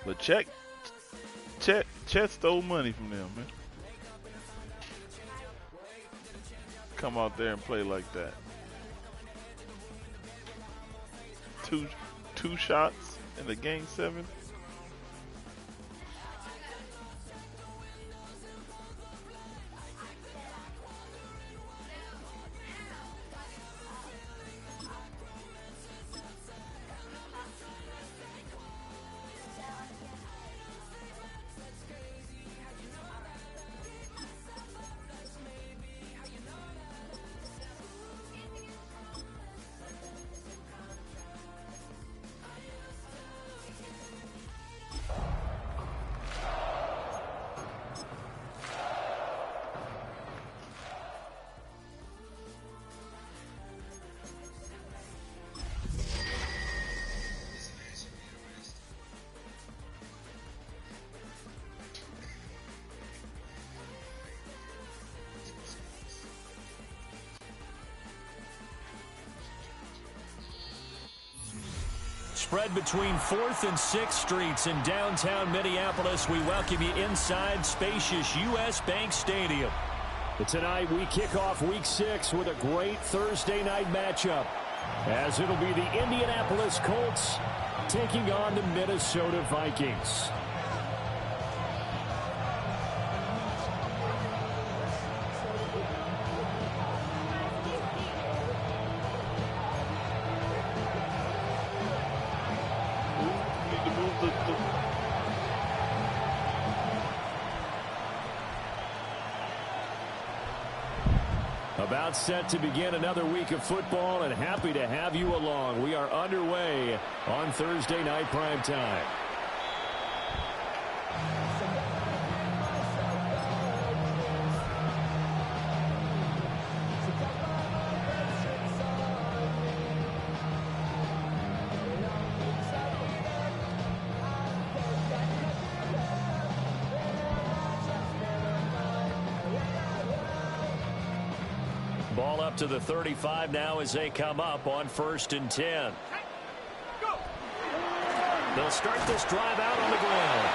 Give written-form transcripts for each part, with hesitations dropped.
But Chet stole money from them, man. Come out there and play like that. Two shots in the game 7. Spread between 4th and 6th Streets in downtown Minneapolis. We welcome you inside spacious U.S. Bank Stadium. Tonight we kick off Week 6 with a great Thursday night matchup, as it'll be the Indianapolis Colts taking on the Minnesota Vikings. About set to begin another week of football, and happy to have you along. We are underway on Thursday night primetime. Ball up to the 35 now as they come up on 1st and 10. They'll start this drive out on the ground.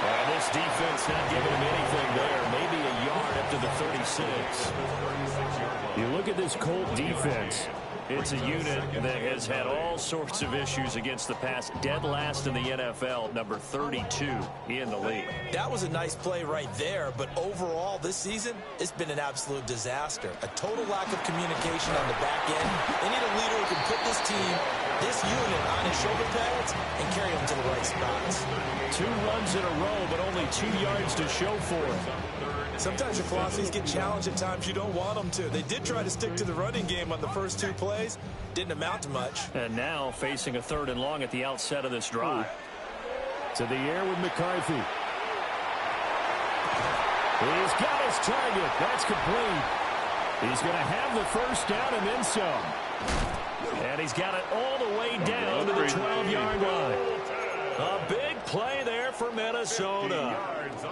And this defense not giving him anything there. Maybe a yard up to the 36. You look at this Colt defense. It's a unit that has had all sorts of issues against the pass. Dead last in the NFL, number 32 in the league. That was a nice play right there, but overall this season, it's been an absolute disaster. A total lack of communication on the back end. They need a leader who can put this team, this unit, on his shoulder pads and carry them to the right spots. 2 runs in a row, but only 2 yards to show for it. Sometimes your philosophies get challenged at times you don't want them to. They did try to stick to the running game on the first 2 plays. Didn't amount to much. And now facing a 3rd and long at the outset of this drive. To the air with McCarthy. He's got his target. That's complete. He's going to have the first down and then some. And he's got it all the way down to the 12-yard line. A big play there for Minnesota.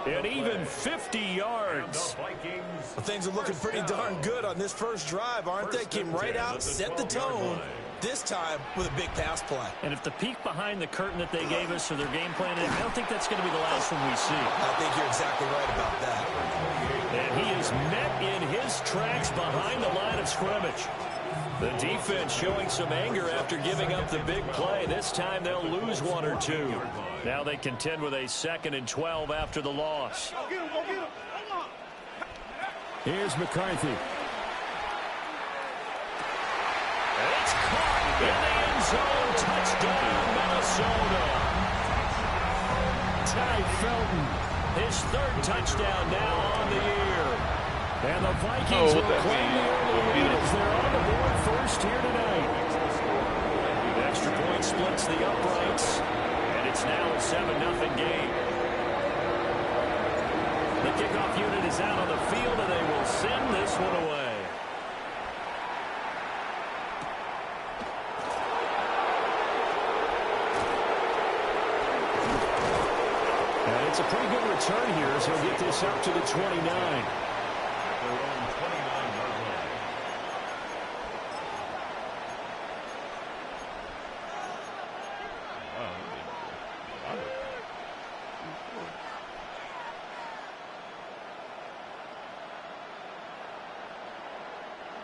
And even 50 yards. Well, things are looking pretty darn good on this first drive, aren't they? Came right out, set the tone, this time with a big pass play. And if the peek behind the curtain that they gave us or their game plan, I don't think that's going to be the last one we see. I think you're exactly right about that. And he is met in his tracks behind the line of scrimmage. The defense showing some anger after giving up the big play. This time they'll lose 1 or 2. Now they contend with a 2nd and 12 after the loss. Here's McCarthy. And it's caught in the end zone. Touchdown, Minnesota. Ty Felton, his 3rd touchdown now on the year. And the Vikings will claim the early lead as they're on the board first here tonight. The extra point splits the uprights, and it's now a 7-0 game. The kickoff unit is out on the field, and they will send this one away. And it's a pretty good return here as he'll get this up to the 29.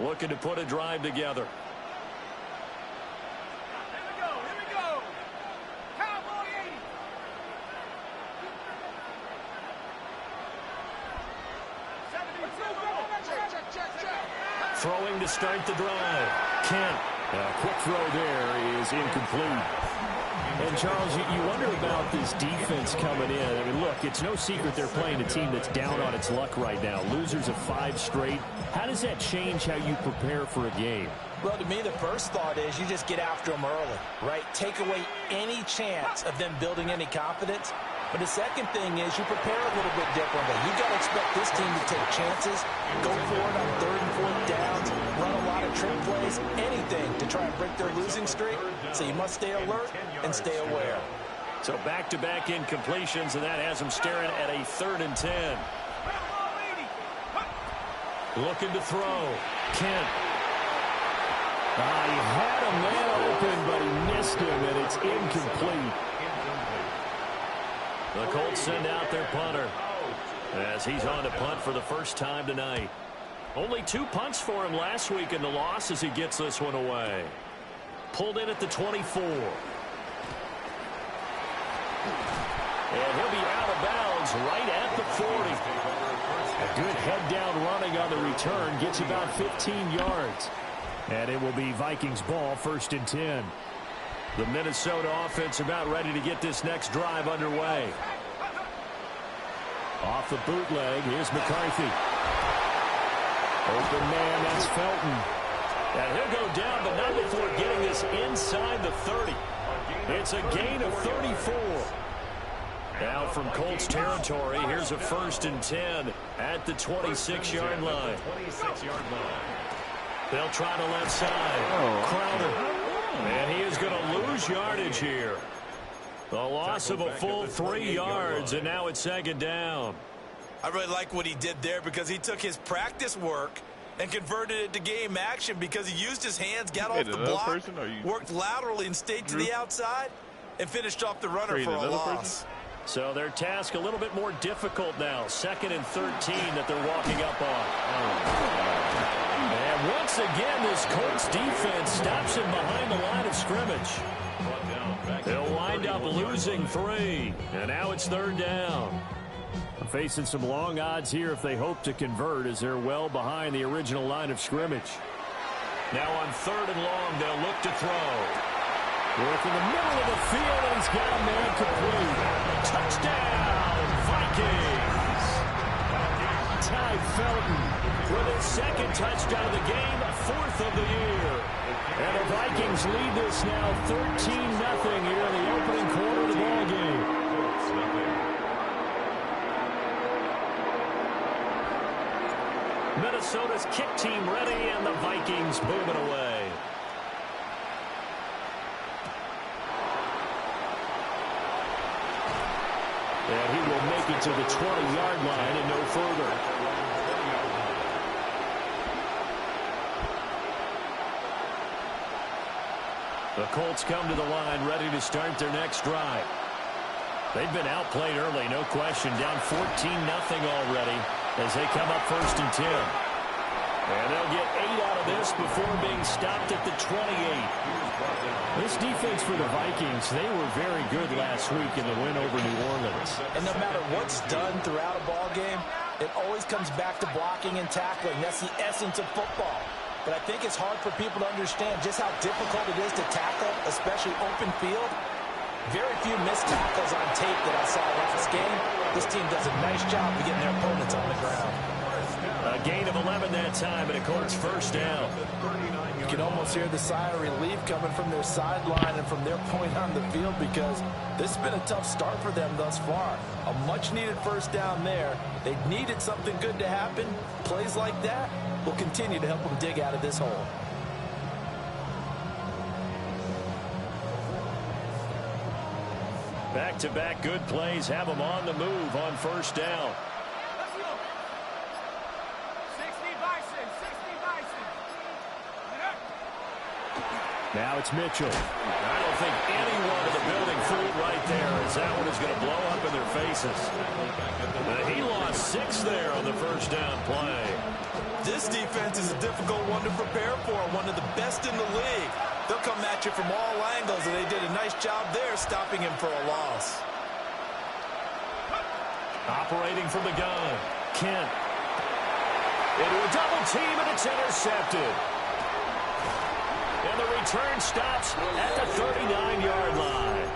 looking to put a drive together. Throwing to start the drive. Kent. A quick throw there is incomplete. And, Charles, you wonder about this defense coming in. I mean, look, it's no secret they're playing a team that's down on its luck right now. Losers of 5 straight. How does that change how you prepare for a game? Well, to me, the first thought is you just get after them early, right? Take away any chance of them building any confidence. But the second thing is you prepare a little bit differently. You got to expect this team to take chances, go for it on 3rd and 4th downs, run a lot of trick plays, anything to try and break their losing streak. So you must stay alert and stay aware. So back-to-back incompletions, and that has them staring at a 3rd and 10. Looking to throw. Kent. He had a man open, but he missed him, and it's incomplete. The Colts send out their punter as he's on to punt for the first time tonight. Only 2 punts for him last week in the loss as he gets this one away. Pulled in at the 24. And he'll be out of bounds right at the 40. A good head-down running on the return gets about 15 yards. And it will be Vikings ball, 1st and 10. The Minnesota offense about ready to get this next drive underway. Off the bootleg, here's McCarthy. Open man, that's Felton. And he'll go down, but not before getting this inside the 30. It's a gain of 34. Now from Colts territory, here's a 1st and 10 at the 26-yard line. They'll try the left side. Crowder. And he is going to lose yardage here. The loss of a full 3 yards, and now it's 2nd down. I really like what he did there because he took his practice work and converted it to game action because he used his hands, got off the block, worked laterally and stayed to the outside, and finished off the runner for a loss. So their task a little bit more difficult now. 2nd and 13 that they're walking up on. And once again, this Colts defense stops him behind the line of scrimmage. They'll wind up losing 3. And now it's 3rd down. Facing some long odds here if they hope to convert as they're well behind the original line of scrimmage. Now on 3rd and long, they'll look to throw. Work in the middle of the field, and he's got a man complete. Touchdown, Vikings! Ty Felton with his 2nd touchdown of the game, 4th of the year. And the Vikings lead this now 13-0 here in the opening quarter of the ball game. Minnesota's kick team ready, and the Vikings moving away. And he will make it to the 20-yard line and no further. The Colts come to the line ready to start their next drive. They've been outplayed early, no question. Down 14-0 already as they come up 1st and 10. And they'll get 8 out of this before being stopped at the 28. This defense for the Vikings, they were very good last week in the win over New Orleans. And no matter what's done throughout a ball game, it always comes back to blocking and tackling. That's the essence of football. But I think it's hard for people to understand just how difficult it is to tackle, especially open field. Very few missed tackles on tape that I saw last game. This team does a nice job of getting their opponents on the ground. A gain of 11 that time, and a Colts 1st down. You can almost hear the sigh of relief coming from their sideline and from their point on the field because this has been a tough start for them thus far. A much-needed 1st down there. They needed something good to happen. Plays like that will continue to help them dig out of this hole. Back-to-back good plays have them on the move on 1st down. Now it's Mitchell. I don't think anyone in the building fooled right right there as that one is going to blow up in their faces. He lost 6 there on the first down play. This defense is a difficult one to prepare for, one of the best in the league. They'll come at you from all angles, and they did a nice job there stopping him for a loss. Operating from the gun, Kent. Into a double team, and it's intercepted. And the return stops at the 39-yard line.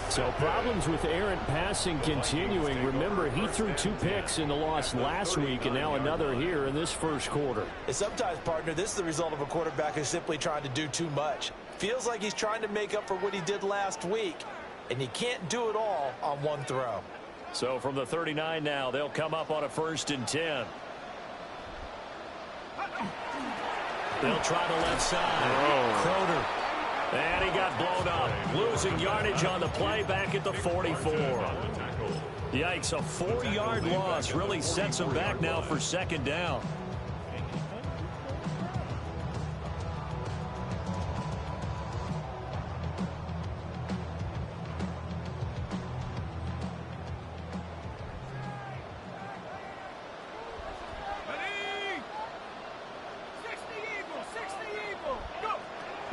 So problems with errant passing continuing. Remember, he threw 2 picks in the loss last week, and now another here in this first quarter. And sometimes, partner, this is the result of a quarterback who's simply trying to do too much. Feels like he's trying to make up for what he did last week, and you can't do it all on one throw. So from the 39 now, they'll come up on a 1st and 10. They'll try the left side. Croner. And he got blown up. Losing yardage on the play back at the 44. Yikes, a 4-yard loss really sets him back now for 2nd down.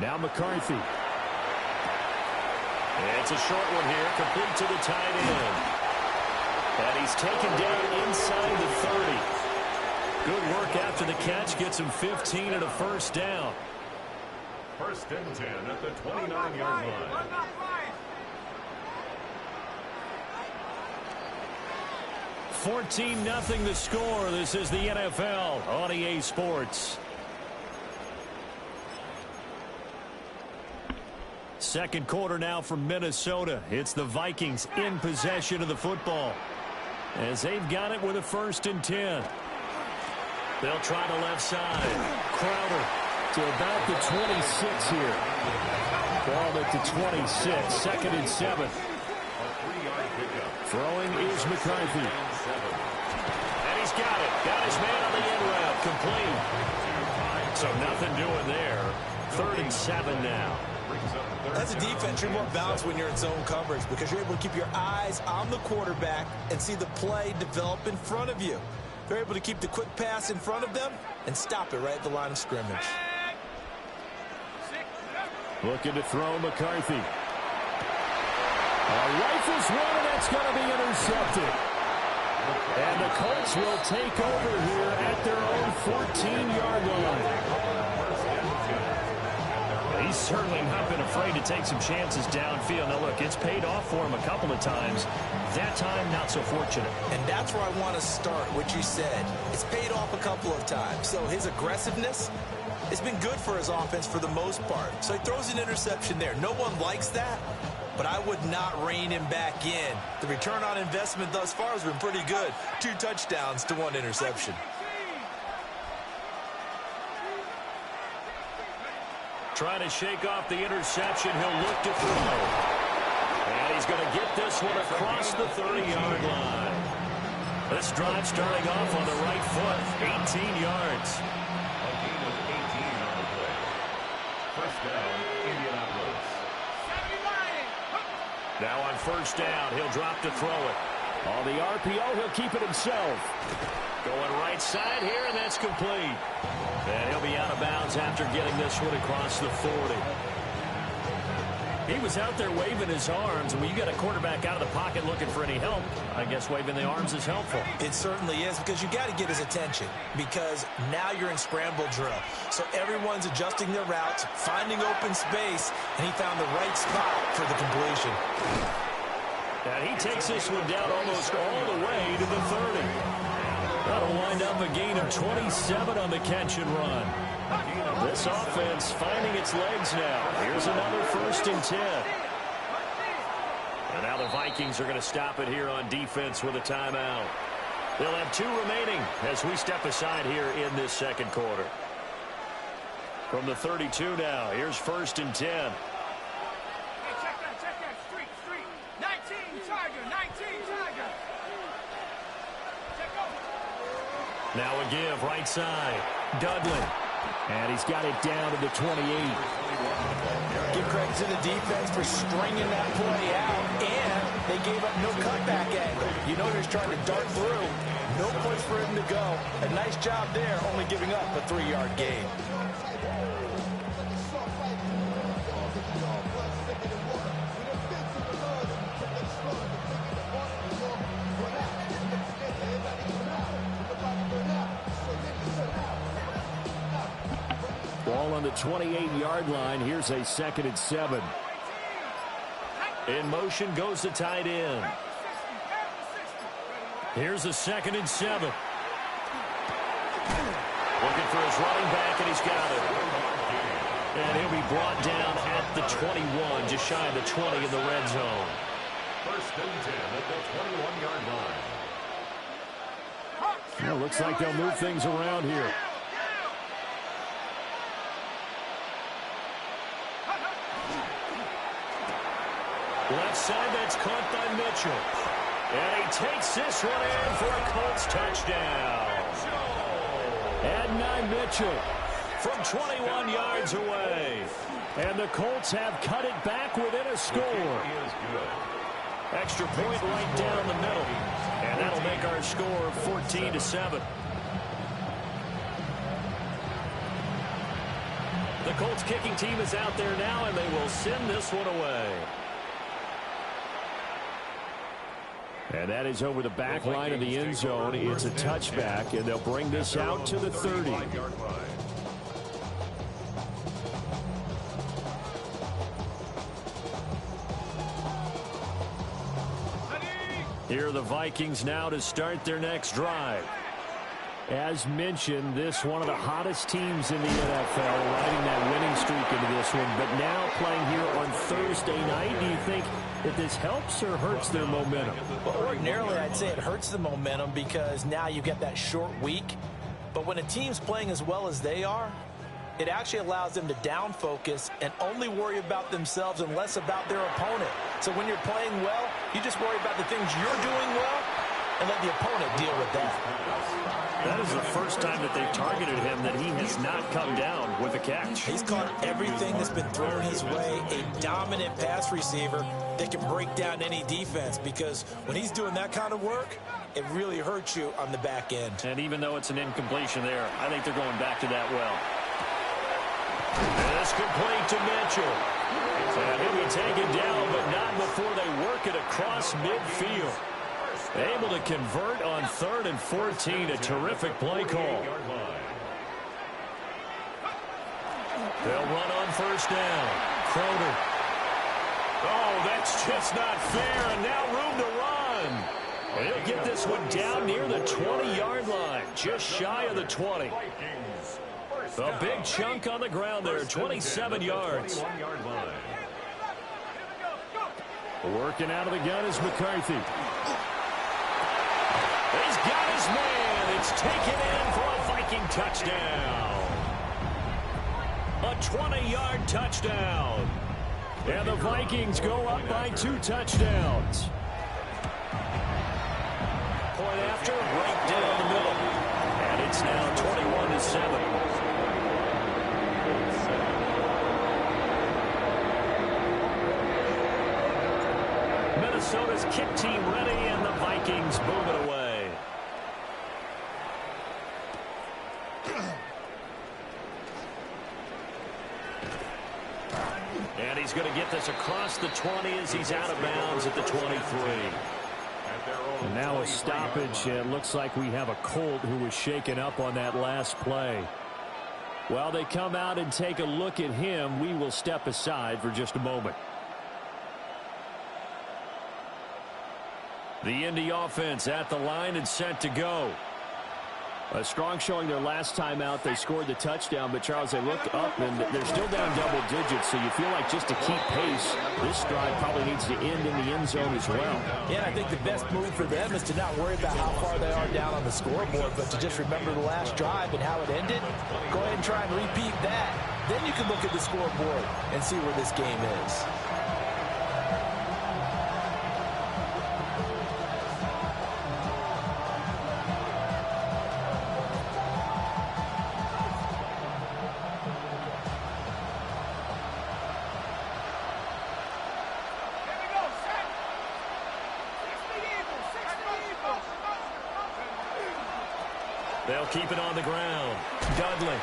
Now McCarthy. It's a short one here, complete to the tight end. And he's taken down inside the 30. Good work after the catch, gets him 15 and a 1st down. 1st and 10 at the 29-yard line. 14-0 the score. This is the NFL on EA Sports. Second quarter now from Minnesota. It's the Vikings in possession of the football as they've got it with a 1st and 10. They'll try the left side. Crowder to about the 26 here. Ball at the 26. 2nd and 7. Throwing is McCarthy. And he's got it. Got his man on the end route. Complete. So nothing doing there. 3rd and 7 now. As a defense, you're more balanced when you're in zone coverage because you're able to keep your eyes on the quarterback and see the play develop in front of you. They're able to keep the quick pass in front of them and stop it right at the line of scrimmage. Looking to throw McCarthy. Rifles one, and that's going to be intercepted. And the Colts will take over here at their own 14-yard line. He's certainly not been afraid to take some chances downfield. Now, look, it's paid off for him a couple of times. That time, not so fortunate. And that's where I want to start, what you said. It's paid off a couple of times. So his aggressiveness has been good for his offense for the most part. So he throws an interception there. No one likes that, but I would not rein him back in. The return on investment thus far has been pretty good. 2 touchdowns to 1 interception. Trying to shake off the interception. He'll look to throw. And he's going to get this one across the 30-yard line. This drive starting off on the right foot. 18 yards. A gain of 18 on the play. 1st down, Indianapolis. Now on 1st down, he'll drop to throw it. On the RPO, he'll keep it himself. Going right side here, and that's complete. And he'll be out of bounds after getting this one across the 40. He was out there waving his arms, and when you got a quarterback out of the pocket looking for any help, I guess waving the arms is helpful. It certainly is, because you got to get his attention, because now you're in scramble drill. So everyone's adjusting their routes, finding open space, and he found the right spot for the completion. And he takes this one down almost all the way to the 30. That'll wind up a gain of 27 on the catch and run. This offense finding its legs now. Here's another 1st and 10. And now the Vikings are going to stop it here on defense with a timeout. They'll have 2 remaining as we step aside here in this second quarter. From the 32 now, here's 1st and 10. Now a give right side. Dudley. And he's got it down to the 28. Give credit to the defense for stringing that play out. they gave up no cutback angle. You know they're trying to dart through. No place for him to go. A nice job there, only giving up a 3-yard gain. Ball on the 28-yard line. Here's a 2nd and 7. In motion goes the tight end. Here's a 2nd and 7. Looking for his running back, and he's got it. And he'll be brought down at the 21, just shy of the 20 in the red zone. 1st and 10 at the 21-yard line. Well, looks like they'll move things around here. Left side, that's caught by Mitchell. And he takes this one in for a Colts touchdown. And Mitchell from 21 yards away. And the Colts have cut it back within a score. Extra point right down the middle. And that'll make our score 14-7. The Colts kicking team is out there now, and they will send this one away. And that is over the back line of the end zone. It's a touchback, and they'll bring this out to the 30. Here are the Vikings now to start their next drive. As mentioned, this one of the hottest teams in the NFL, riding that winning streak into this one. But now playing here on Thursday night, do you think that this helps or hurts their momentum? Well, ordinarily, I'd say it hurts the momentum because now you get that short week. But when a team's playing as well as they are, it actually allows them to down focus and only worry about themselves and less about their opponent. So when you're playing well, you just worry about the things you're doing well and let the opponent deal with that. That is the first time that they've targeted him that he has not come down with a catch. He's caught everything that's been thrown his way, a dominant pass receiver that can break down any defense, because when he's doing that kind of work, it really hurts you on the back end. And even though it's an incompletion there, I think they're going back to that well. And it's complete to Mitchell. And he'll be taken down, but not before they work it across midfield. Able to convert on 3rd and 14. A terrific play call. They'll run on 1st down. Crowder. Oh, that's just not fair. And now room to run. And he'll get this one down near the 20-yard line. Just shy of the 20. A big chunk on the ground there. 27 yards. Working out of the gun is McCarthy. He's got his man. It's taken in for a Viking touchdown. A 20-yard touchdown. And the Vikings go up by 2 touchdowns. Point after, right down the middle. And it's now 21-7. Minnesota's kick team ready, and the Vikings move it away. And he's going to get this across the 20 as he's out of bounds at the 23. And now a stoppage. It looks like we have a Colt who was shaken up on that last play. While they come out and take a look at him, we will step aside for just a moment. The Indy offense at the line and set to go. A strong showing their last time out. They scored the touchdown, but Charles, they look up and they're still down double digits, so you feel like just to keep pace, this drive probably needs to end in the end zone as well. Yeah, I think the best move for them is to not worry about how far they are down on the scoreboard, but to just remember the last drive and how it ended. Go ahead and try and repeat that. Then you can look at the scoreboard and see where this game is. They'll keep it on the ground. Dudley.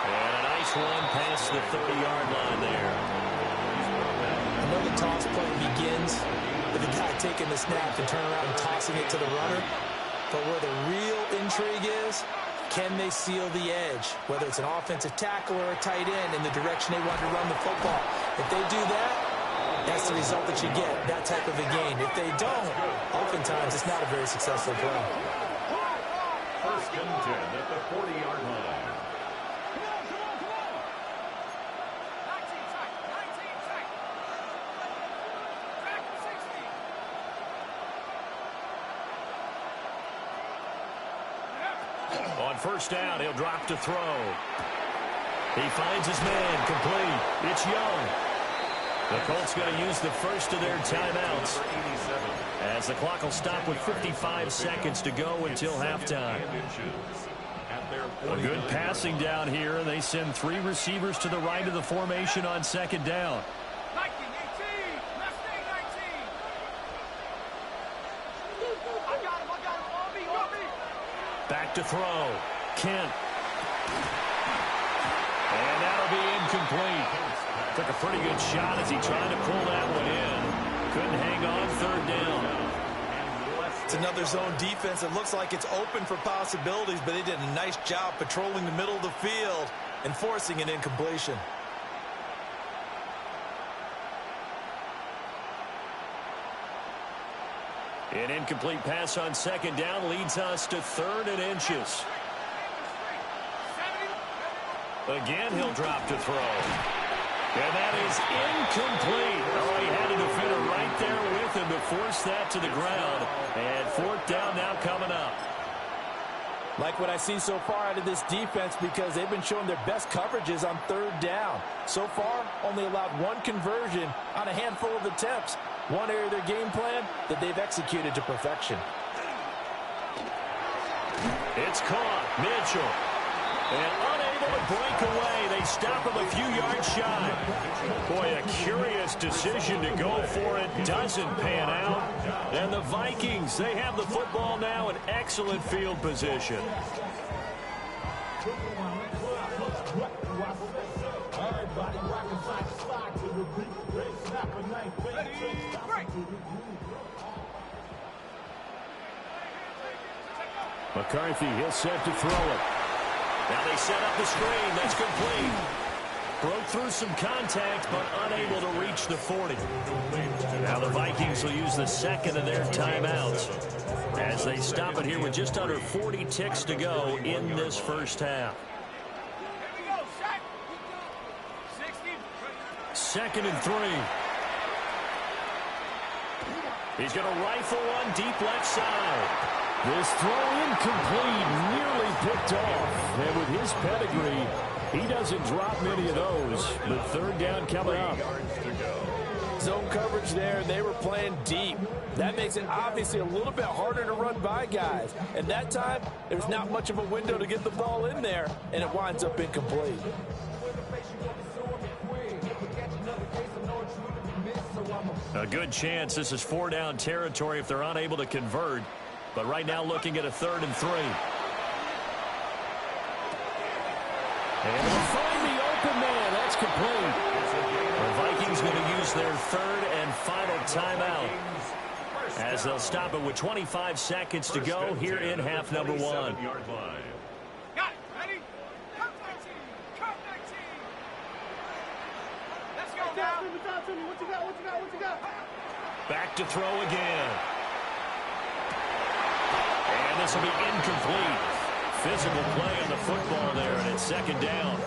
And a nice run past the 30-yard line there. I know the toss play begins with the guy taking the snap and turn around and tossing it to the runner. But where the real intrigue is, can they seal the edge? Whether it's an offensive tackle or a tight end in the direction they want to run the football. If they do that, that's the result that you get, that type of a gain. If they don't, oftentimes it's not a very successful play. First and 10 at the 40-yard line. On first down, he'll drop to throw. He finds his man, complete. It's Young. The Colts going to use the first of their timeouts as the clock will stop with 55 seconds to go until halftime. A good passing down here, and they send 3 receivers to the right of the formation on second down. Back to throw. Kent. And that'll be incomplete. Took a pretty good shot as he tried to pull that one in. Couldn't hang on third down. It's another zone defense. It looks like it's open for possibilities, but they did a nice job patrolling the middle of the field and forcing an incompletion. An incomplete pass on second down leads us to 3rd and inches. Again, he'll drop to throw. And that is incomplete. Oh, he had a defender right there with him to force that to the ground. And 4th down now coming up. Like what I see so far out of this defense, because they've been showing their best coverages on 3rd down. So far, only allowed 1 conversion on a handful of attempts. One area of their game plan that they've executed to perfection. It's caught. Mitchell. And unable to break away. They stop him a few yards shy. Boy, a curious decision to go for it. Doesn't pan out. And the Vikings, they have the football now in excellent field position. McCarthy, he'll set to throw it. Now they set up the screen. That's complete. Broke through some contact, but unable to reach the 40. Now the Vikings will use the second of their timeouts as they stop it here with just under 40 ticks to go in this first half. 2nd and 3. He's going to rifle one deep left side. This throw incomplete, nearly picked off. And with his pedigree, he doesn't drop many of those. But 3rd down coming up. Zone coverage there, they were playing deep. That makes it obviously a little bit harder to run by guys. And that time, there's not much of a window to get the ball in there, and it winds up incomplete. A good chance this is 4-down territory if they're unable to convert. But right now looking at a 3rd and 3. And they'll find the open man. That's complete. The Vikings going to use their 3rd and final timeout as they'll stop it with 25 seconds to go here in half number 1. Got it. Ready? Come 19. Come 19. Let's go now. What you got? Back to throw again. And this will be incomplete. Physical play on the football there, and it's 2nd down.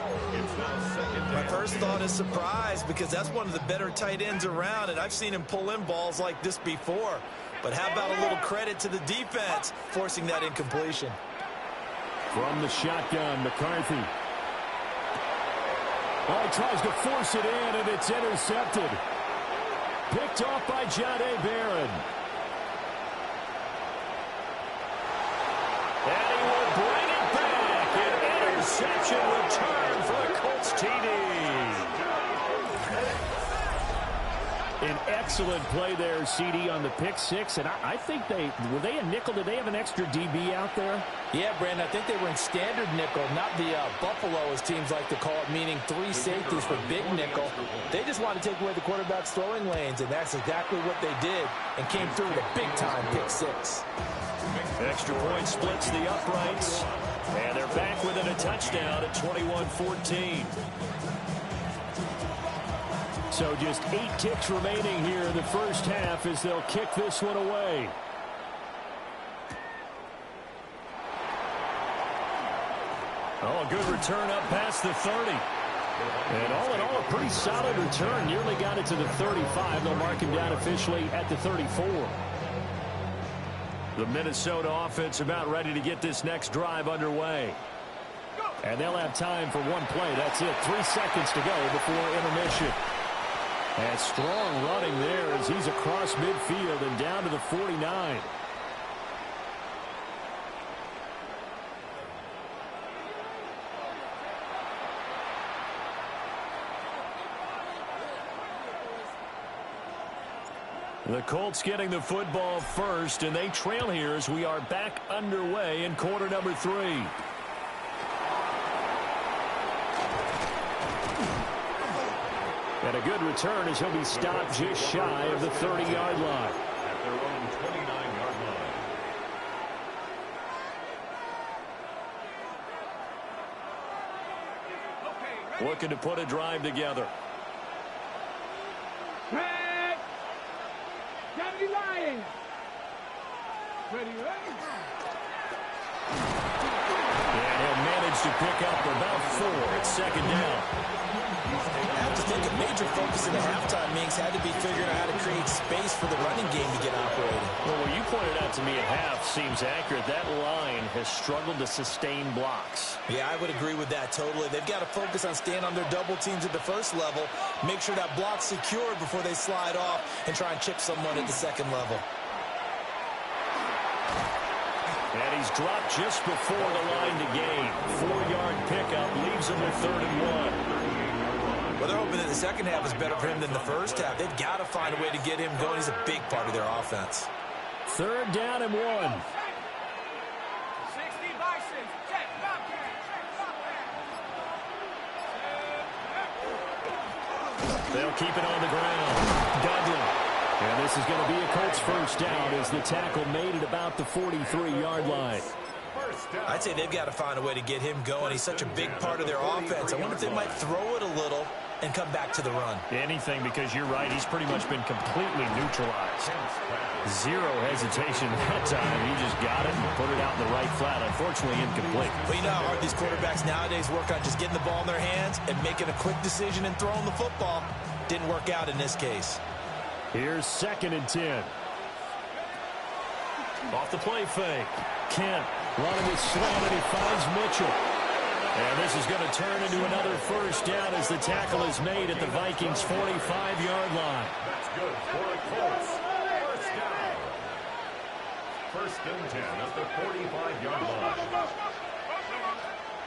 My first thought is surprise, because that's one of the better tight ends around, and I've seen him pull in balls like this before. But how about a little credit to the defense forcing that incompletion? From the shotgun, McCarthy. Oh, he tries to force it in, and it's intercepted. Picked off by Jahdae Barron. And he will bring it back. An interception return for the Colts TD. An excellent play there, CD, on the pick six. And I think were they a nickel? Did they have an extra DB out there? Yeah, Brandon, I think they were in standard nickel, not the Buffalo, as teams like to call it, meaning 3 safeties for big nickel. They just want to take away the quarterback's throwing lanes, and that's exactly what they did and came through with a big-time pick six. Extra point splits the uprights, and they're back within a touchdown at 21-14. So just 8 ticks remaining here in the first half as they'll kick this one away. Oh, a good return up past the 30. And all in all, a pretty solid return. Nearly got it to the 35. They'll mark him down officially at the 34. The Minnesota offense about ready to get this next drive underway. And they'll have time for one play. That's it. 3 seconds to go before intermission. And strong running there as he's across midfield and down to the 49. The Colts getting the football first, and they trail here as we are back underway in quarter number 3. And a good return as he'll be stopped just shy of the 30-yard line. At their own 29-yard line. Looking to put a drive together. Red! Kennedy Lions! Ready, ready? And he'll manage to pick up about 4 at second down. I have to think a major focus in the halftime, Minks, had to be figuring out how to create space for the running game to get operating. Well, what you pointed out to me at half seems accurate. That line has struggled to sustain blocks. Yeah, I would agree with that totally. They've got to focus on staying on their double teams at the first level, make sure that block's secured before they slide off and try and chip someone at the second level. And he's dropped just before the line to gain. 4-yard pickup leaves him with 3rd and 1. Well, they're hoping that the second half is better for him than the first half. They've got to find a way to get him going. He's a big part of their offense. 3rd down and 1. 60 Bisons. Check, Bobcat. Check, Bobcat. They'll keep it on the ground. Dudley. And this is going to be a Colts first down as the tackle made it about the 43-yard line. I'd say they've got to find a way to get him going. He's such a big part of their offense. I wonder if they might throw it a little and come back to the run. Anything, because you're right. He's pretty much been completely neutralized. 0 hesitation that time. He just got it and put it out in the right flat. Unfortunately, incomplete. Well, you know how hard these quarterbacks nowadays work on just getting the ball in their hands and making a quick decision and throwing the football. Didn't work out in this case. Here's 2nd and 10. Off the play fake. Kent running with slant, and he finds Mitchell. And this is going to turn into another first down as the tackle is made at the Vikings' 45-yard line. That's good for the Colts. First down. 1st and 10 at the 45-yard line.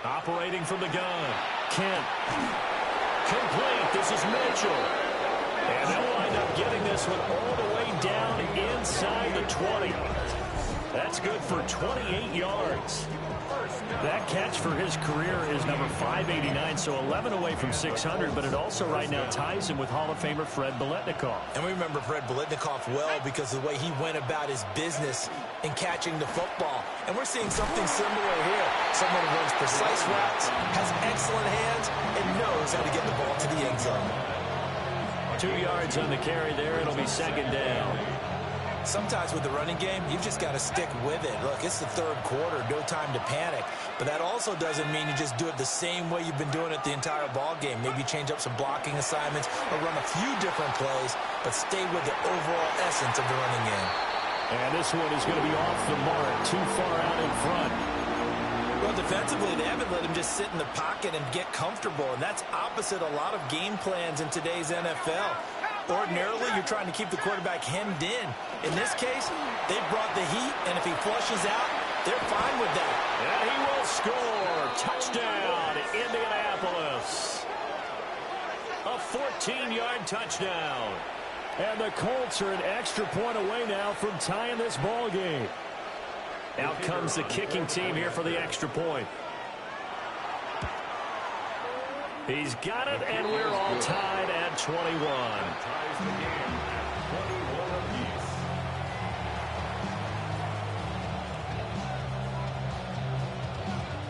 Operating from the gun. Kent. Complete. This is Mitchell. And they'll wind up getting this one all the way down inside the 20. That's good for 28 yards. That catch for his career is number 589, so 11 away from 600, but it also right now ties him with Hall of Famer Fred Biletnikoff. And we remember Fred Biletnikoff well because of the way he went about his business in catching the football. And we're seeing something similar here. Someone who runs precise routes, has excellent hands, and knows how to get the ball to the end zone. 2 yards on the carry there. It'll be 2nd down. Sometimes with the running game, you've just got to stick with it. Look, it's the 3rd quarter, no time to panic. But that also doesn't mean you just do it the same way you've been doing it the entire ball game. Maybe change up some blocking assignments or run a few different plays, but stay with the overall essence of the running game. And this one is going to be off the mark, too far out in front. Well, defensively, they haven't let him just sit in the pocket and get comfortable, and that's opposite a lot of game plans in today's NFL. Ordinarily, you're trying to keep the quarterback hemmed in. In this case, they brought the heat, and if he flushes out, they're fine with that. And he will score. Touchdown, Indianapolis. A 14-yard touchdown. And the Colts are an extra point away now from tying this ball game. Out comes the kicking team here for the extra point. He's got it, and we're all tied at 21. Ties the game at 21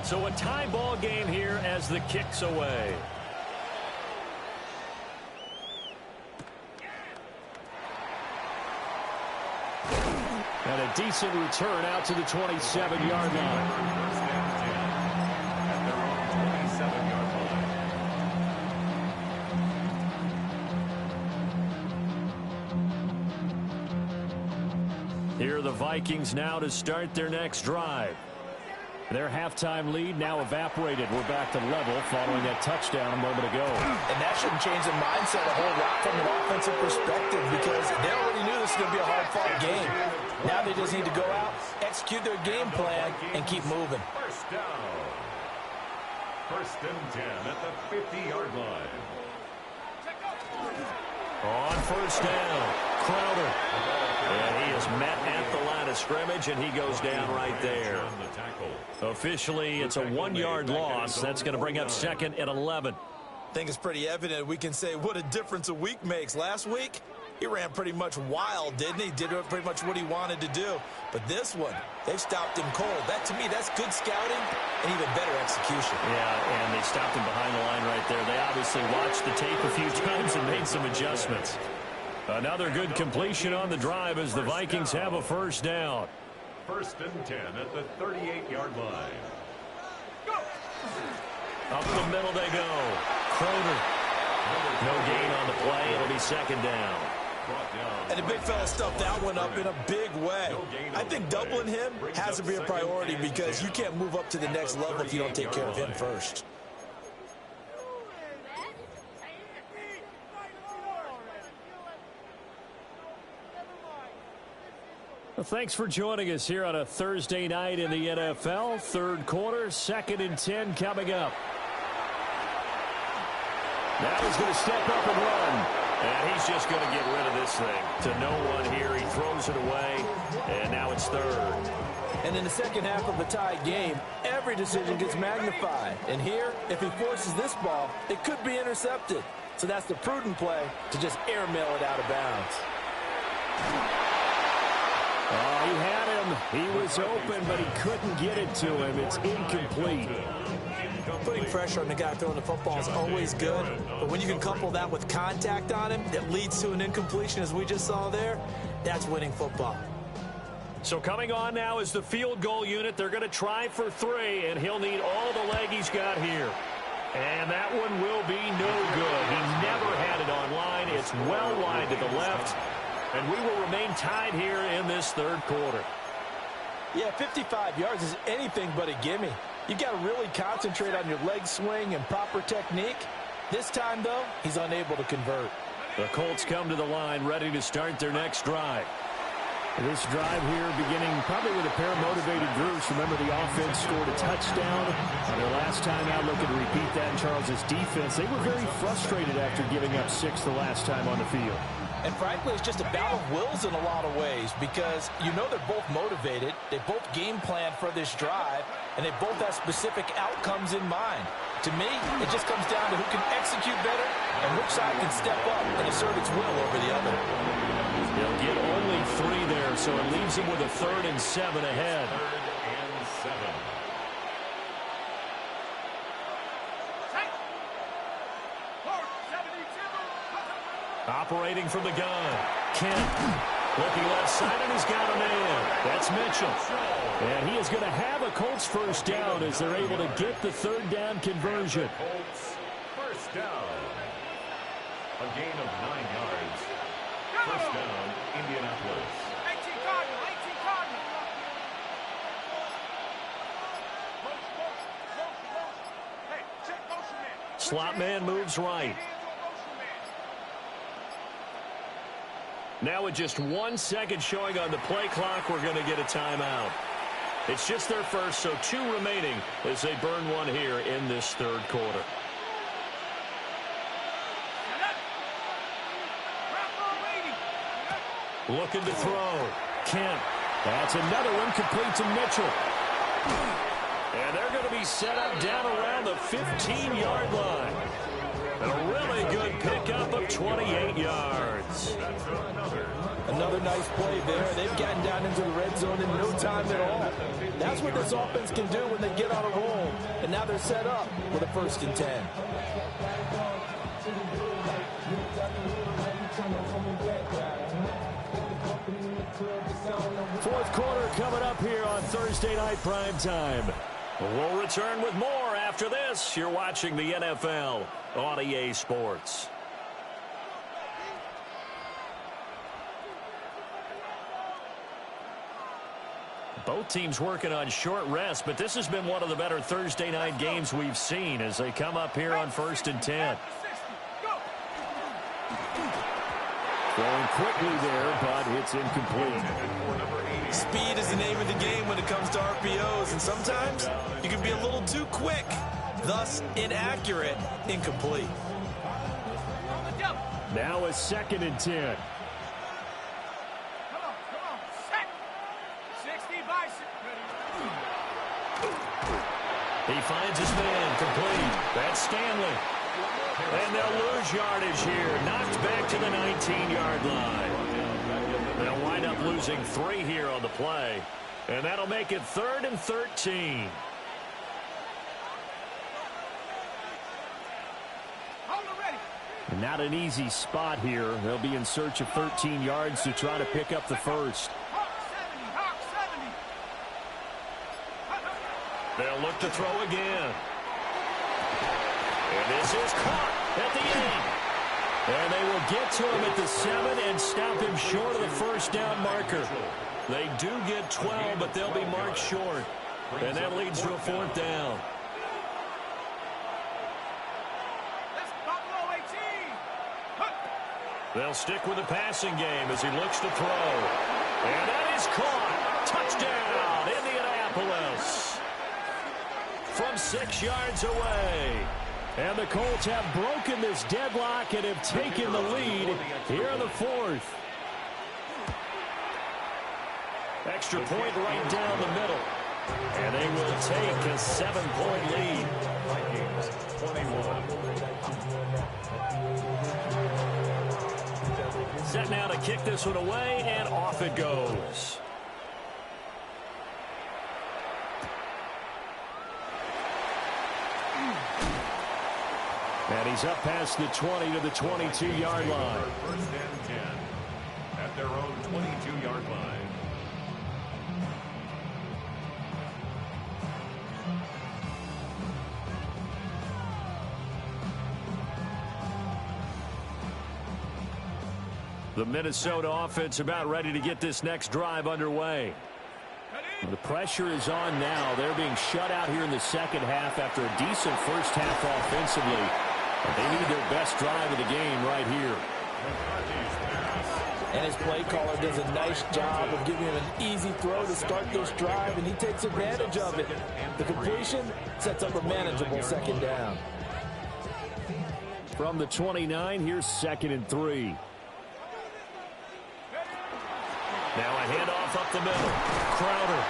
apiece. So a tie ball game here as the kick's away. And a decent return out to the 27-yard line. First and 10 at their own 27-yard line. Here are the Vikings now to start their next drive. Their halftime lead now evaporated. We're back to level following that touchdown a moment ago. And that shouldn't change the mindset a whole lot from an offensive perspective because they already knew this was going to be a hard-fought game. Now they just need to go out, execute their game plan, and keep moving. First down. First and 10 at the 50-yard line. On first down, Crowder. And he is met at the line of scrimmage, and he goes down right there. Officially, it's a 1-yard loss. That's going to bring up second and 11. I think it's pretty evident we can say what a difference a week makes. Last week, he ran pretty much wild, didn't he? Did pretty much what he wanted to do. But this one, they've stopped him cold. That, to me, that's good scouting and even better execution. Yeah, and they stopped him behind the line right there. They obviously watched the tape a few times and made some adjustments. Another good completion on the drive as the Vikings have a first down. First and 10 at the 38-yard line. Up the middle they go. Crowder. No gain on the play. It'll be second down. And the big fella stuffed that one up in a big way. I think doubling him has to be a priority because you can't move up to the next level if you don't take care of him first. Well, thanks for joining us here on a Thursday night in the NFL. Third quarter, second and 10 coming up. Now he's going to step up and run. And he's just going to get rid of this thing. To no one here. He throws it away. And now it's third. And in the second half of a tie game, every decision gets magnified. And here, if he forces this ball, it could be intercepted. So that's the prudent play to just airmail it out of bounds. Oh, he had him. He was open, but he couldn't get it to him. It's incomplete. Putting pressure on the guy throwing the football is always good, but when you can couple that with contact on him that leads to an incompletion, as we just saw there, that's winning football. So coming on now is the field goal unit. They're going to try for 3, and he'll need all the leg he's got here. And that one will be no good. He never had it on line. It's well wide to the left. And we will remain tied here in this third quarter. Yeah, 55 yards is anything but a gimme. You've got to really concentrate on your leg swing and proper technique. This time, though, he's unable to convert. The Colts come to the line ready to start their next drive. This drive here beginning probably with a pair of motivated groups. Remember, the offense scored a touchdown on their last time out. Looking to repeat that in Charles' defense. They were very frustrated after giving up 6 the last time on the field. And frankly, it's just a battle of wills in a lot of ways because you know they're both motivated. They both game plan for this drive, and they both have specific outcomes in mind. To me, it just comes down to who can execute better and which side can step up and assert its will over the other. They'll get only 3 there, so it leaves them with a 3rd and 7 ahead. 3rd and 7. Operating from the gun. Kent looking left side, and he's got a man. That's Mitchell. And he is going to have a Colts first down as they're able to get the 3rd down conversion. Colts first down. A gain of 9 yards. First down, Indianapolis. 18 Cardinal, 18 Cardinal. Hey, check motion man. Slot man moves right. Now with just 1 second showing on the play clock, we're going to get a timeout. It's just their first, so 2 remaining as they burn 1 here in this third quarter. Looking to throw. Kemp. That's another one complete to Mitchell. And they're going to be set up down around the 15-yard line. And a really good pickup of 28 yards. Another nice play there. They've gotten down into the red zone in no time at all. That's what this offense can do when they get on a roll. And now they're set up with a 1st and 10. Fourth quarter coming up here on Thursday Night Primetime. We'll return with more after this. You're watching the NFL on EA Sports. Both teams working on short rest, but this has been one of the better Thursday night games we've seen as they come up here on 1st and 10. Throwing quickly there, but it's incomplete. Speed is the name of the game when it comes to RPOs, and sometimes you can be a little too quick, thus inaccurate, incomplete. Now a 2nd and 10. Come on, set. 60 bison. He finds his man, complete. That's Stanley. And they'll lose yardage here. Knocked back to the 19-yard line. They'll wind up losing 3 here on the play. And that'll make it 3rd and 13. Hold it ready. Not an easy spot here. They'll be in search of 13 yards to try to pick up the first. Hawk 70, Hawk 70. They'll look to throw again. And this is caught at the end. And they will get to him at the 7 and stop him short of the first down marker. They do get 12, but they'll be marked short. And that leads to a 4th down. That's Buffalo 18. They'll stick with the passing game as he looks to throw. And that is caught. Touchdown, Indianapolis. From 6 yards away. And the Colts have broken this deadlock and have taken the lead here in the 4th. Extra point right down the middle. And they will take a 7-point lead. Vikings 21. Set now to kick this one away, and off it goes. And he's up past the 20 to the 22-yard line. 1st and 10 at their own 22-yard line. The Minnesota offense about ready to get this next drive underway. The pressure is on now. They're being shut out here in the second half after a decent first half offensively. They need their best drive of the game right here. And his play caller does a nice job of giving him an easy throw to start this drive, and he takes advantage of it. The completion sets up a manageable 2nd down. From the 29, here's 2nd and 3. Now a handoff up the middle. Crowder.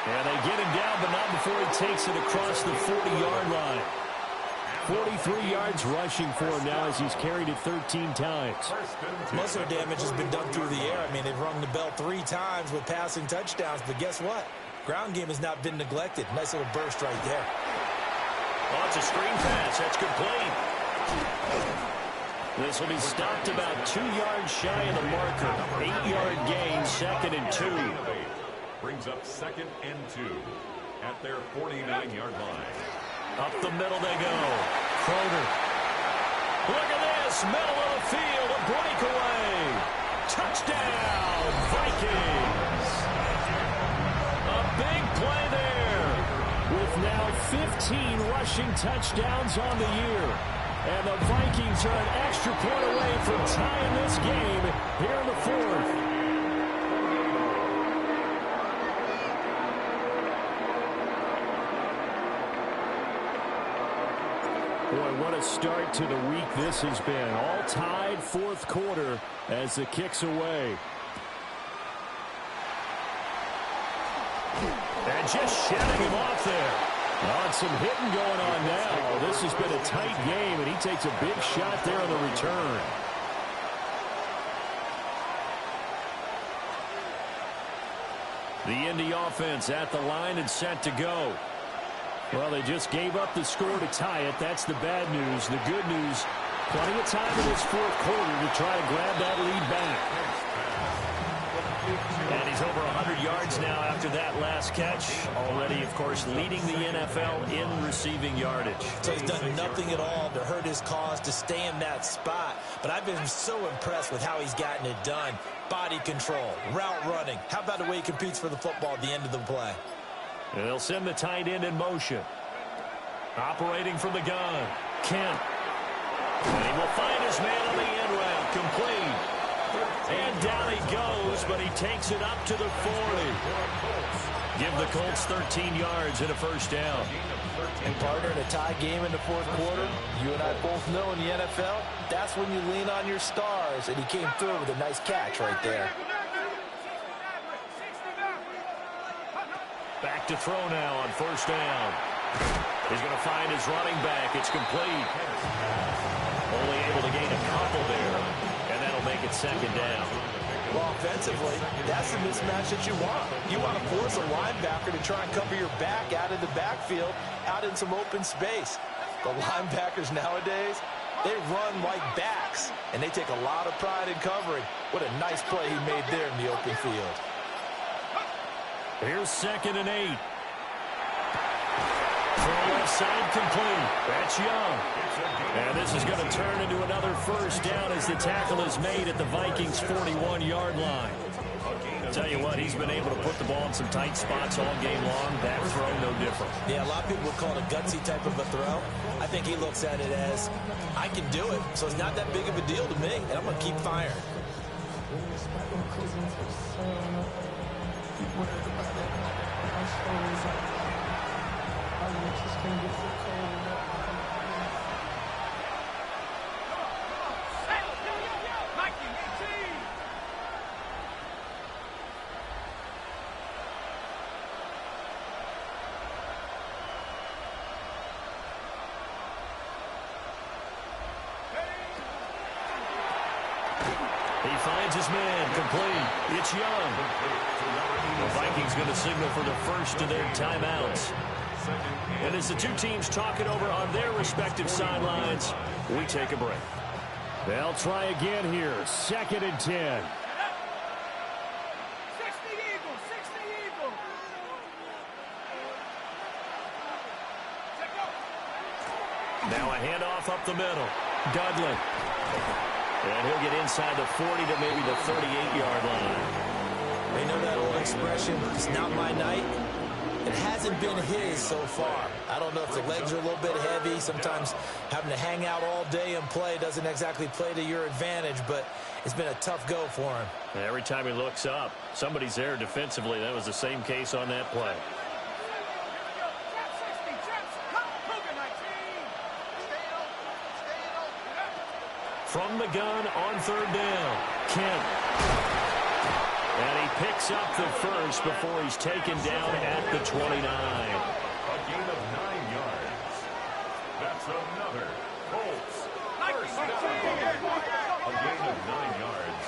And they get him down, but not before he takes it across the 40-yard line. 43 yards rushing for him now as he's carried it 13 times. Most of the damage has been done through the air. I mean, they've rung the bell 3 times with passing touchdowns, but guess what? Ground game has not been neglected. Nice little burst right there. Oh, it's a screen pass. That's complete. This will be stopped about 2 yards shy of the marker. 8-yard gain, 2nd and 2. Brings up 2nd and 2 at their 49-yard line. Up the middle they go. Crowder. Look at this. Middle of the field. A breakaway. Touchdown, Vikings. A big play there. With now 15 rushing touchdowns on the year. And the Vikings are an extra point away from tying this game here in the 4th. Boy, what a start to the week this has been. All tied 4th quarter as the kick's away. And just shedding him off there. Oh, some hitting going on now. This has been a tight game, and he takes a big shot there on the return. The Indy offense at the line and set to go. Well, they just gave up the score to tie it. That's the bad news. The good news, plenty of time in this fourth quarter to try to grab that lead back. And he's over 100 yards now after that last catch. Already, of course, leading the NFL in receiving yardage. So he's done nothing at all to hurt his cause, to stay in that spot. But I've been so impressed with how he's gotten it done. Body control, route running. How about the way he competes for the football at the end of the play? And they'll send the tight end in motion. Operating from the gun, Kent. And he will find his man on the end route, complete. And down he goes, but he takes it up to the 40. Give the Colts 13 yards and a first down. And partner, in a tie game in the fourth quarter, you and I both know in the NFL, that's when you lean on your stars, and he came through with a nice catch right there. Back to throw now on first down. He's going to find his running back. It's complete. Only able to gain a couple there, and that'll make it second down. Well, offensively, that's the mismatch that you want. You want to force a linebacker to try and cover your back out of the backfield, out in some open space. The linebackers nowadays, they run like backs, and they take a lot of pride in covering. What a nice play he made there in the open field. Here's 2nd and 8. Throw left side complete. That's Young. And this is going to turn into another first down as the tackle is made at the Vikings' 41-yard line. I'll tell you what, he's been able to put the ball in some tight spots all game long. That throw, no different. Yeah, a lot of people would call it a gutsy type of a throw. I think he looks at it as, I can do it, so it's not that big of a deal to me, and I'm going to keep firing. He finds his man, complete. It's Young. The Vikings going to signal for the first of their timeouts. And as the two teams talk it over on their respective sidelines, we take a break. They'll try again here. 2nd and 10. 60 Eagles, 60 Eagles. Now a handoff up the middle. Dudley. And he'll get inside the 40 to maybe the 38-yard line. They know that old expression, it's not my night. It hasn't been his so far. I don't know if the legs are a little bit heavy. Sometimes having to hang out all day and play doesn't exactly play to your advantage, but it's been a tough go for him. Every time he looks up, somebody's there defensively. That was the same case on that play. From the gun on third down, Kent. And he picks up the first before he's taken down at the 29. A gain of 9 yards. That's another Colts first down. A gain of 9 yards.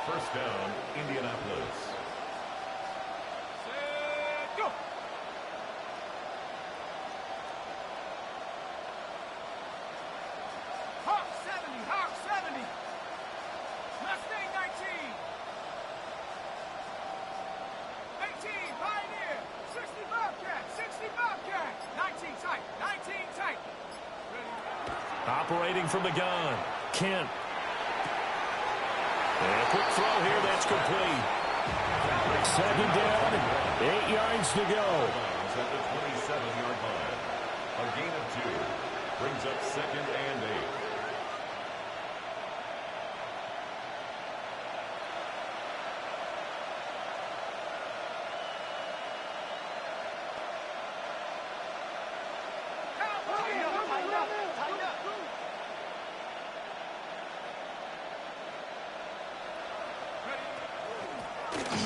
First down, Indianapolis. Go. Hawk 70, Hawk 70. Mustang 19. 18, Pioneer. 60 Bobcat, 60 Bobcat. 19 tight, 19 tight. Operating from the gun, Kent. And a quick throw here, that's complete. 2nd down, 8 yards to go. At the 27-yard line. A gain of 2 brings up 2nd and 8.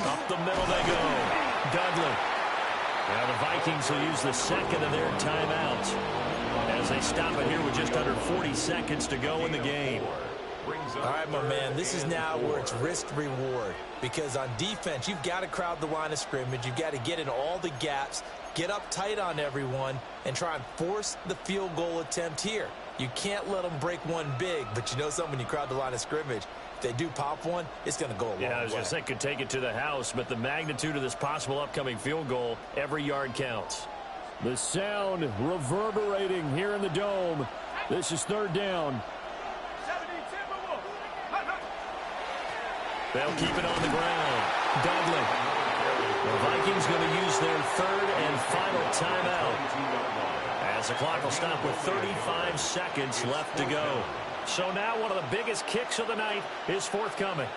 Up the middle they go. Dudley. Now the Vikings will use the second of their timeouts as they stop it here with just under 40 seconds to go in the game. All right, my man, this is now where it's risk-reward, because on defense, you've got to crowd the line of scrimmage. You've got to get in all the gaps, get up tight on everyone, and try and force the field goal attempt here. You can't let them break one big, but you know something, when you crowd the line of scrimmage, if they do pop one, it's going to go a long way. Yeah, I was going to say could take it to the house, but the magnitude of this possible upcoming field goal, every yard counts. The sound reverberating here in the dome. This is third down. They'll keep it on the ground. Dudley. The Vikings going to use their third and final timeout, as the clock will stop with 35 seconds left to go. So now one of the biggest kicks of the night is forthcoming.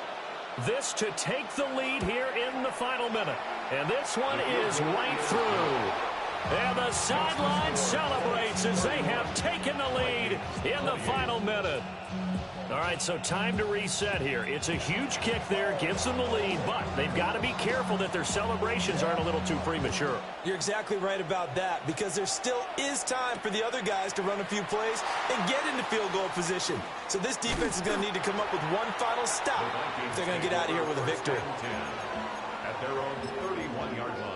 This to take the lead here in the final minute. And this one is right through. And the sideline celebrates as they have taken the lead in the final minute. All right, so time to reset here. It's a huge kick there, gives them the lead, but they've got to be careful that their celebrations aren't a little too premature. You're exactly right about that, because there still is time for the other guys to run a few plays and get into field goal position. So this defense is going to need to come up with one final stop if they're going to get out of here with a victory. At their own 31-yard line.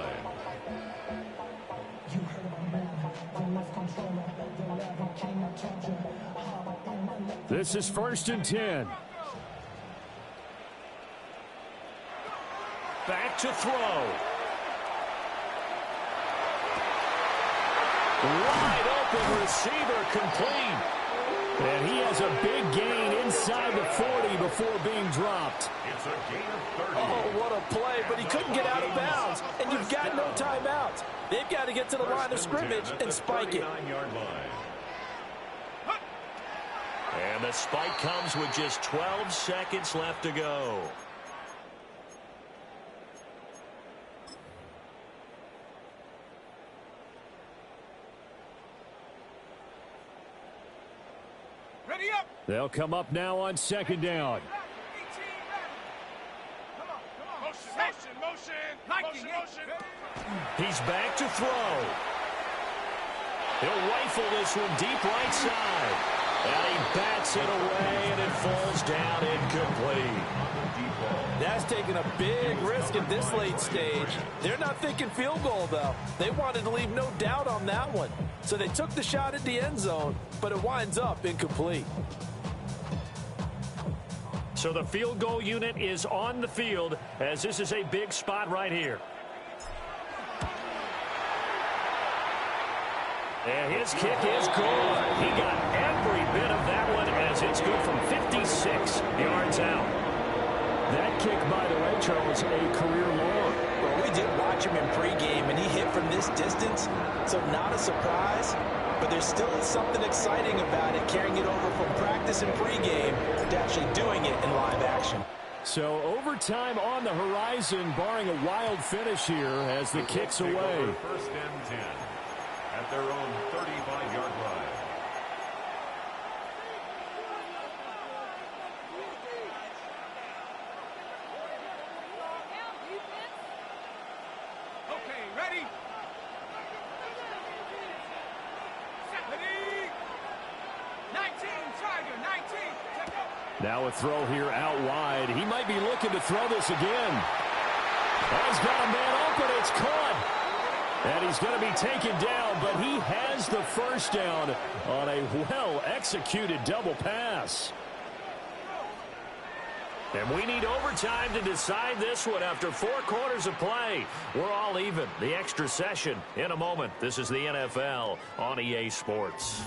This is 1st and 10. Back to throw. Wide open receiver complete. And he has a big gain inside the 40 before being dropped. It's a gain of 30. Oh, what a play, but he couldn't get out of bounds, and you've got no timeouts. They've got to get to the line of scrimmage and spike it. And the spike comes with just 12 seconds left to go. Ready up. They'll come up now on 2nd down. Motion. He's back to throw. He'll rifle this one deep right side. And he bats it away, and it falls down incomplete. That's taking a big risk at this late stage. They're not thinking field goal, though. They wanted to leave no doubt on that one. So they took the shot at the end zone, but it winds up incomplete. So the field goal unit is on the field, as this is a big spot right here. And his kick is good. He got every bit of that one, as it's good from 56 yards out. That kick, by the way, Charles, a career long. Well, we did watch him in pregame, and he hit from this distance, so not a surprise. But there still is something exciting about it, carrying it over from practice and pregame to actually doing it in live action. So overtime on the horizon, barring a wild finish here as the kick's away. 1st and 10 at their own 35-yard line. Okay, ready? Ready? 19, Tiger, 19. Now a throw here out wide. He might be looking to throw this again. Oh, he's got a man open. It's caught. And he's going to be taken down, but he has the first down on a well-executed double pass. And we need overtime to decide this one after 4 quarters of play. We're all even. The extra session in a moment. This is the NFL on EA Sports.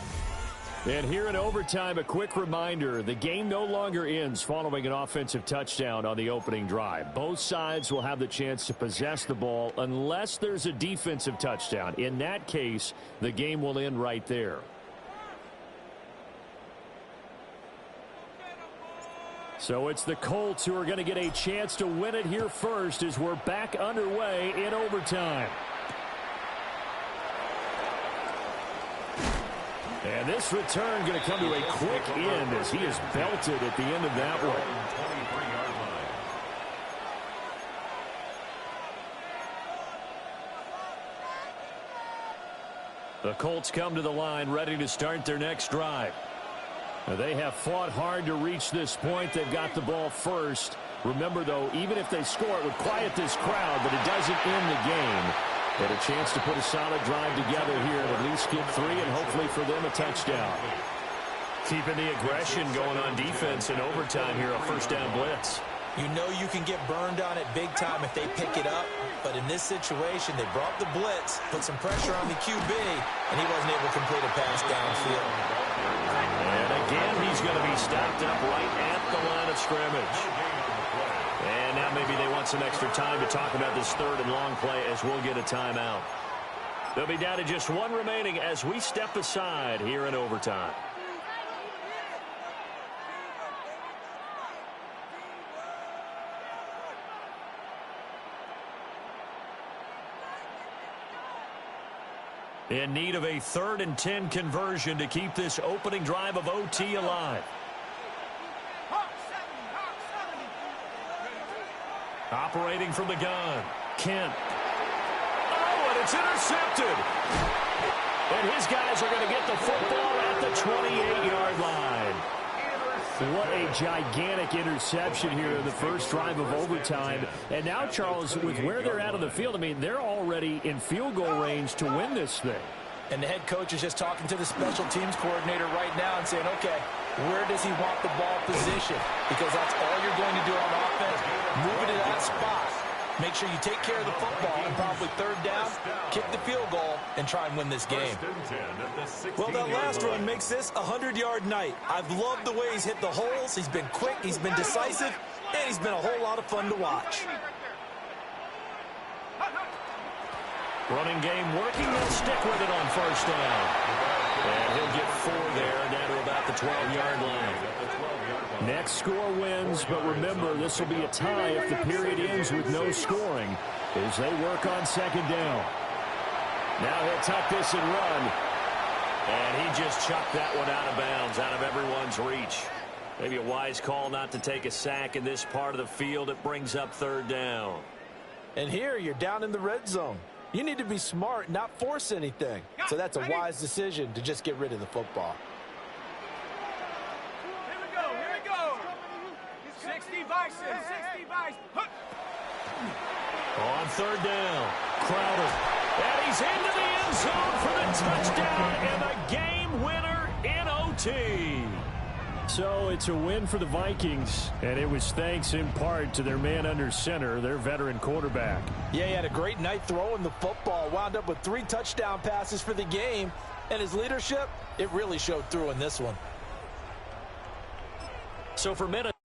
And here in overtime, a quick reminder, the game no longer ends following an offensive touchdown on the opening drive. Both sides will have the chance to possess the ball unless there's a defensive touchdown. In that case, the game will end right there. So it's the Colts who are going to get a chance to win it here first as we're back underway in overtime. And this return going to come to a quick end as he is belted at the end of that one. 23-yard line. The Colts come to the line ready to start their next drive. Now, they have fought hard to reach this point. They've got the ball first. Remember, though, even if they score, it would quiet this crowd, but it doesn't end the game. But a chance to put a solid drive together here and at least get 3 and hopefully for them a touchdown. Keeping the aggression going on defense in overtime here, a first down blitz. You know you can get burned on it big time if they pick it up, but in this situation, they brought the blitz, put some pressure on the QB, and he wasn't able to complete a pass downfield. And again, he's going to be stopped up right at the line of scrimmage. And now maybe they want some extra time to talk about this third and long play as we'll get a timeout. They'll be down to just 1 remaining as we step aside here in overtime. In need of a 3rd and 10 conversion to keep this opening drive of OT alive. Operating from the gun, Kent. Oh, and it's intercepted. And his guys are going to get the football at the 28-yard line. What a gigantic interception here in the first drive of overtime. And now, Charles, with where they're at on the field, I mean, they're already in field goal range to win this thing. And the head coach is just talking to the special teams coordinator right now and saying, okay, where does he want the ball positioned? Because that's all you're going to do on offense. Move it to that spot. Make sure you take care of the football and probably 3rd down, kick the field goal, and try and win this game. Well, that last run makes this a 100-yard night. I've loved the way he's hit the holes. He's been quick, he's been decisive, and he's been a whole lot of fun to watch. Running game working. They'll stick with it on first down. And he'll get 4 there down to about the 12-yard line. Next score wins, but remember, this will be a tie if the period ends with no scoring as they work on 2nd down. Now he'll tuck this and run. And he just chucked that one out of bounds, out of everyone's reach. Maybe a wise call not to take a sack in this part of the field. It brings up 3rd down. And here you're down in the red zone. You need to be smart, not force anything. So that's a wise decision to just get rid of the football. Here we go. 60 Vikings, 60 Vikings. On 3rd down, Crowder. And he's into the end zone for the touchdown and the game winner in OT. So it's a win for the Vikings, and it was thanks in part to their man under center, their veteran quarterback. Yeah, he had a great night throwing the football, wound up with 3 touchdown passes for the game, and his leadership, it really showed through in this one. So for minutes.